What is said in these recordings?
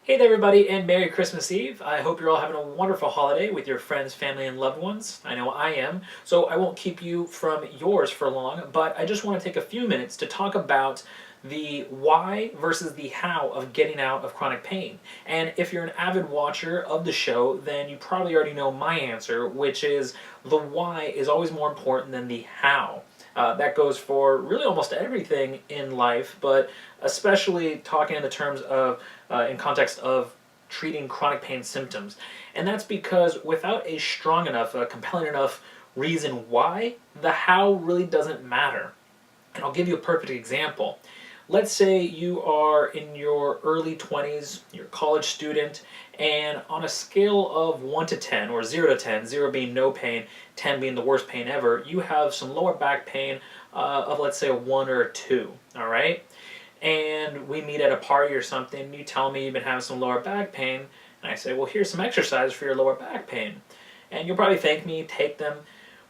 Hey there, everybody, and Merry Christmas Eve. I hope you're all having a wonderful holiday with your friends, family, and loved ones. I know I am, so I won't keep you from yours for long, but I just want to take a few minutes to talk about the why versus the how of getting out of chronic pain. And if you're an avid watcher of the show, then you probably already know my answer, which is the why is always more important than the how. That goes for really almost everything in life, but especially talking in the terms of, in context of treating chronic pain symptoms. And that's because without a strong enough, compelling enough reason why, the how really doesn't matter. And I'll give you a perfect example. Let's say you are in your early 20s, you're a college student, and on a scale of 1 to 10, or 0 to 10, 0 being no pain, 10 being the worst pain ever, you have some lower back pain of, let's say, a 1 or a 2, all right? And we meet at a party or something, you tell me you've been having some lower back pain, and I say, well, here's some exercises for your lower back pain. And you'll probably thank me, take them,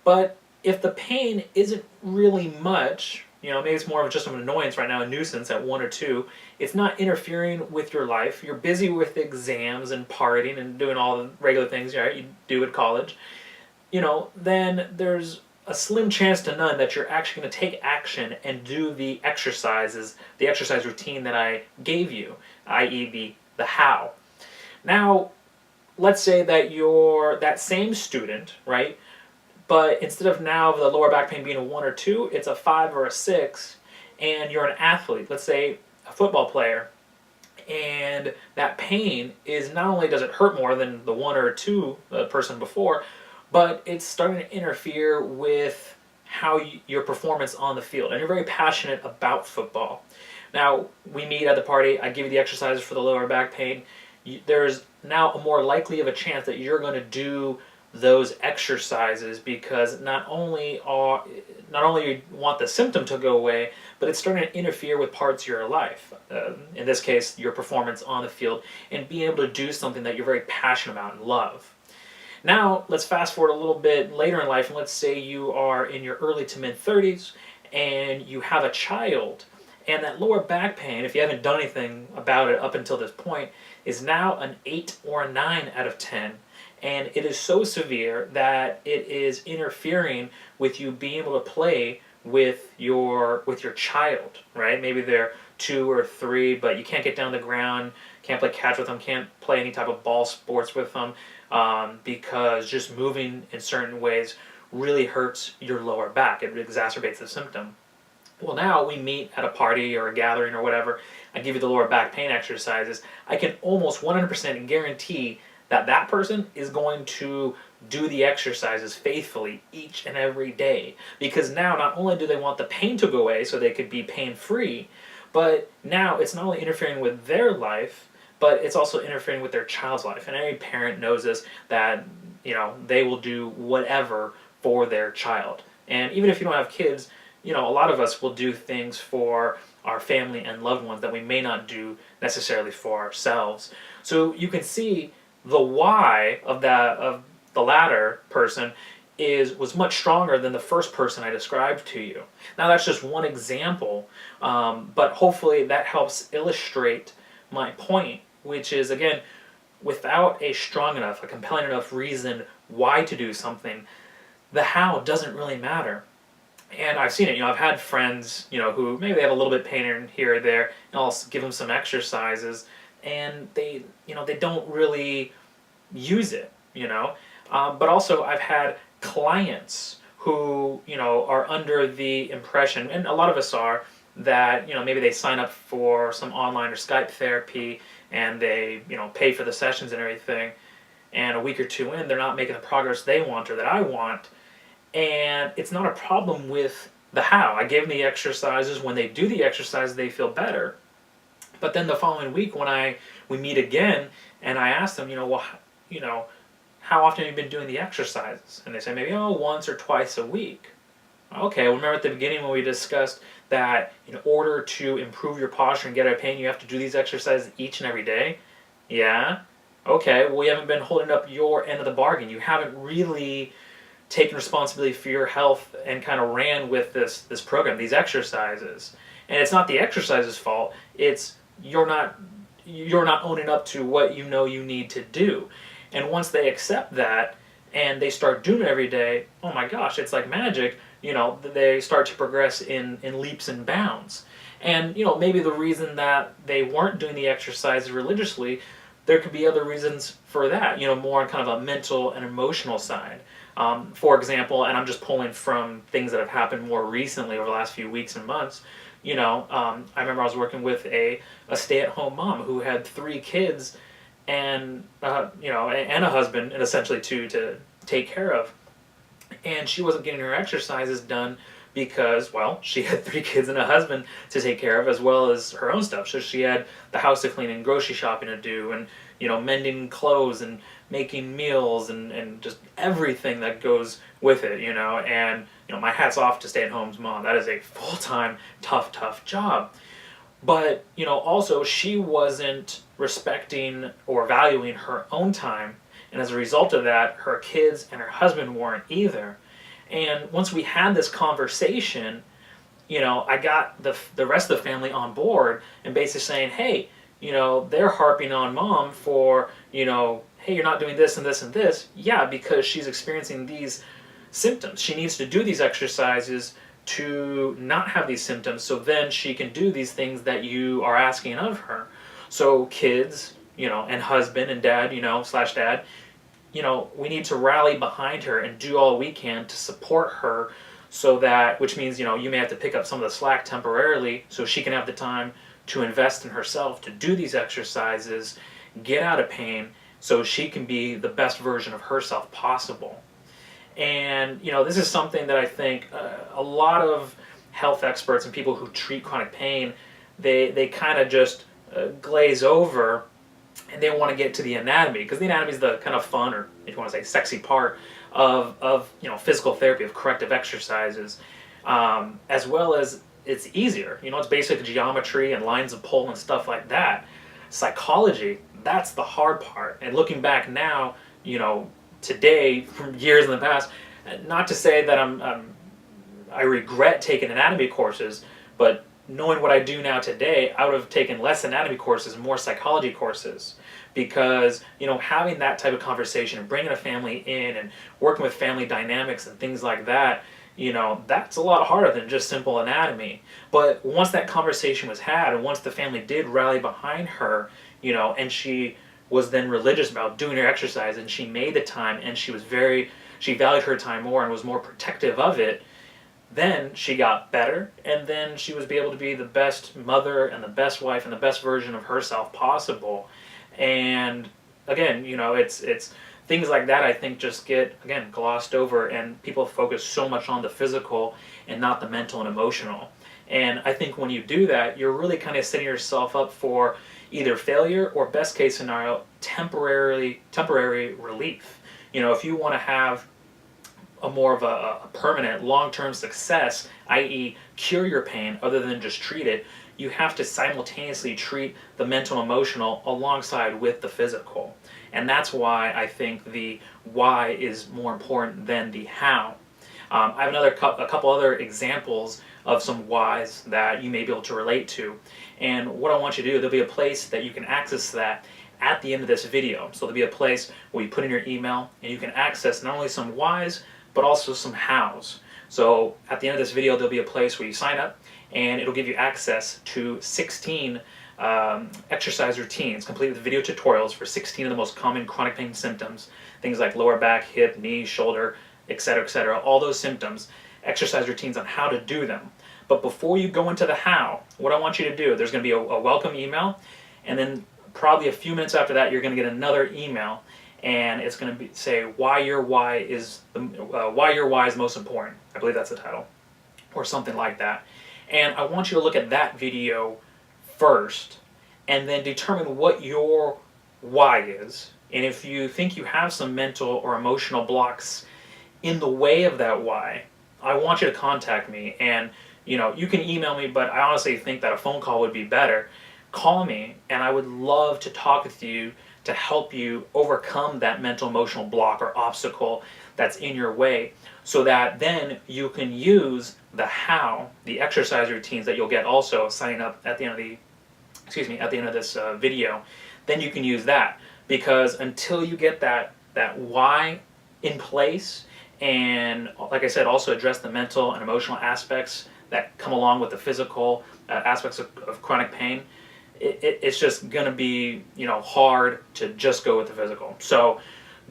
but if the pain isn't really much, maybe it's more of just an annoyance right now, a nuisance at 1 or 2, it's not interfering with your life, you're busy with exams and partying and doing all the regular things, right, you do at college, then there's a slim chance to none that you're actually going to take action and do the exercises, the exercise routine that I gave you, i.e. the how. Now, let's say that you're that same student, right? But instead of now the lower back pain being a 1 or 2, it's a 5 or a 6, and you're an athlete, let's say a football player, and that pain is not only does it hurt more than the 1 or 2 the person before, but it's starting to interfere with your performance on the field, and you're very passionate about football. Now, we meet at the party, I give you the exercises for the lower back pain. There's now a more likely of a chance that you're going to do those exercises because not only you want the symptom to go away, but it's starting to interfere with parts of your life. In this case, your performance on the field and being able to do something that you're very passionate about and love. Now, let's fast forward a little bit later in life, and let's say you are in your early to mid 30s and you have a child, and that lower back pain, if you haven't done anything about it up until this point, is now an 8 or a 9 out of 10. And it is so severe that it is interfering with you being able to play with your child, right? Maybe they're 2 or 3, but you can't get down the ground, can't play catch with them, can't play any type of ball sports with them, because just moving in certain ways really hurts your lower back. It exacerbates the symptom. Well, now we meet at a party or a gathering or whatever. I give you the lower back pain exercises. I can almost 100% guarantee that that person is going to do the exercises faithfully each and every day. Because now not only do they want the pain to go away so they could be pain-free, but now it's not only interfering with their life, but it's also interfering with their child's life. And every parent knows this, that they will do whatever for their child. And even if you don't have kids, a lot of us will do things for our family and loved ones that we may not do necessarily for ourselves. So you can see the why of the latter person was much stronger than the first person I described to you. Now that's just one example, but hopefully that helps illustrate my point, which is, again, without a strong enough, a compelling enough reason why to do something, the how doesn't really matter. And I've seen it, I've had friends, who maybe they have a little bit pain here or there, and I'll give them some exercises, and they don't really use it, But also I've had clients who, are under the impression, and a lot of us are, that, maybe they sign up for some online or Skype therapy, and they, pay for the sessions and everything, and a week or 2 in, they're not making the progress they want or that I want. And it's not a problem with the how. I gave them the exercises. When they do the exercises, they feel better. But then the following week, when we meet again, and I ask them, how often have you been doing the exercises? And they say maybe once or twice a week. Okay, well, remember at the beginning when we discussed that in order to improve your posture and get out of pain, you have to do these exercises each and every day? Yeah. Okay, well, you haven't been holding up your end of the bargain. You haven't really taken responsibility for your health and kind of ran with this program, these exercises. And it's not the exercise's fault, it's you're not you're not owning up to what you know you need to do. And once they accept that and they start doing it every day, oh my gosh, it's like magic. They start to progress in leaps and bounds. And maybe the reason that they weren't doing the exercise religiously, there could be other reasons for that. More on kind of a mental and emotional side. For example, and I'm just pulling from things that have happened more recently over the last few weeks and months. I remember I was working with a stay-at-home mom who had 3 kids, and and a husband, and essentially two to take care of, and she wasn't getting her exercises done because, well, she had 3 kids and a husband to take care of, as well as her own stuff. So she had the house to clean and grocery shopping to do, and mending clothes and making meals and just everything that goes with it. And my hat's off to stay-at-home mom. That is a full-time tough job. But also she wasn't respecting or valuing her own time, and as a result of that, her kids and her husband weren't either. And once we had this conversation, I got the rest of the family on board and basically saying, hey, they're harping on mom for, hey, you're not doing this and this and this. Yeah, because she's experiencing these symptoms. She needs to do these exercises to not have these symptoms, so then she can do these things that you are asking of her. So kids, and husband and dad, slash dad, we need to rally behind her and do all we can to support her, so that, which means, you may have to pick up some of the slack temporarily so she can have the time to invest in herself, to do these exercises, get out of pain, so she can be the best version of herself possible. And, this is something that I think a lot of health experts and people who treat chronic pain, they kind of just glaze over, and they want to get to the anatomy, because the anatomy is the kind of fun, or if you want to say sexy part of physical therapy, of corrective exercises, as well as it's easier. It's basic geometry and lines of pull and stuff like that. Psychology, that's the hard part. And looking back now, today, from years in the past, not to say that I regret taking anatomy courses, but knowing what I do now today, I would have taken less anatomy courses and more psychology courses, because having that type of conversation and bringing a family in and working with family dynamics and things like that, that's a lot harder than just simple anatomy. But once that conversation was had, and once the family did rally behind her, and she was then religious about doing her exercise, and she made the time, and she valued her time more and was more protective of it, then she got better, and then she was able to be the best mother and the best wife and the best version of herself possible. And again, it's things like that, I think, just get, again, glossed over, and people focus so much on the physical and not the mental and emotional. And I think when you do that, you're really kind of setting yourself up for either failure or, best case scenario, temporary relief. If you want to have a more of a permanent, long-term success, i.e. cure your pain other than just treat it, you have to simultaneously treat the mental and emotional alongside with the physical. And that's why I think the why is more important than the how. I have a couple other examples of some whys that you may be able to relate to. And what I want you to do, there'll be a place that you can access that at the end of this video. So there'll be a place where you put in your email and you can access not only some whys, but also some hows. So at the end of this video, there'll be a place where you sign up, and it'll give you access to 16 exercise routines, complete with video tutorials for 16 of the most common chronic pain symptoms, things like lower back, hip, knee, shoulder, etc., all those symptoms, exercise routines on how to do them. But before you go into the how, what I want you to do, there's going to be a welcome email, and then probably a few minutes after that, you're going to get another email, and it's going to say why your why is most important. I believe that's the title, or something like that. And I want you to look at that video first, and then determine what your why is. And if you think you have some mental or emotional blocks in the way of that why, I want you to contact me. And you can email me, but I honestly think that a phone call would be better. Call me, and I would love to talk with you to help you overcome that mental emotional block or obstacle that's in your way, so that then you can use the how, the exercise routines that you'll get also signing up at the end of the excuse me, at the end of this video, then you can use that. Because until you get that why in place, and like I said, also address the mental and emotional aspects that come along with the physical aspects of chronic pain, it's just going to be, you know, hard to just go with the physical. So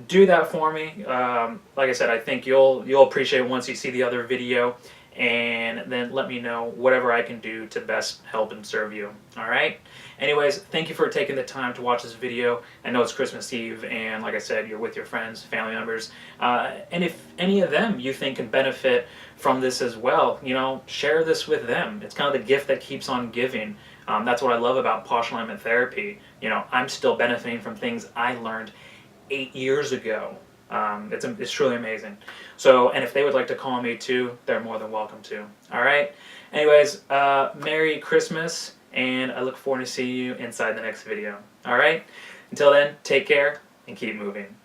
do that for me. Like I said, I think you'll appreciate it once you see the other video, and then let me know whatever I can do to best help and serve you. All right? Anyways, thank you for taking the time to watch this video. I know it's Christmas Eve, and like I said, you're with your friends, family members, and if any of them you think can benefit from this as well, you know, share this with them. It's kind of the gift that keeps on giving. That's what I love about partial alignment therapy. You know, I'm still benefiting from things I learned 8 years ago. It's truly amazing. So, and if they would like to call me too, they're more than welcome to. All right? Anyways, Merry Christmas, and I look forward to seeing you inside the next video. All right? Until then, take care and keep moving.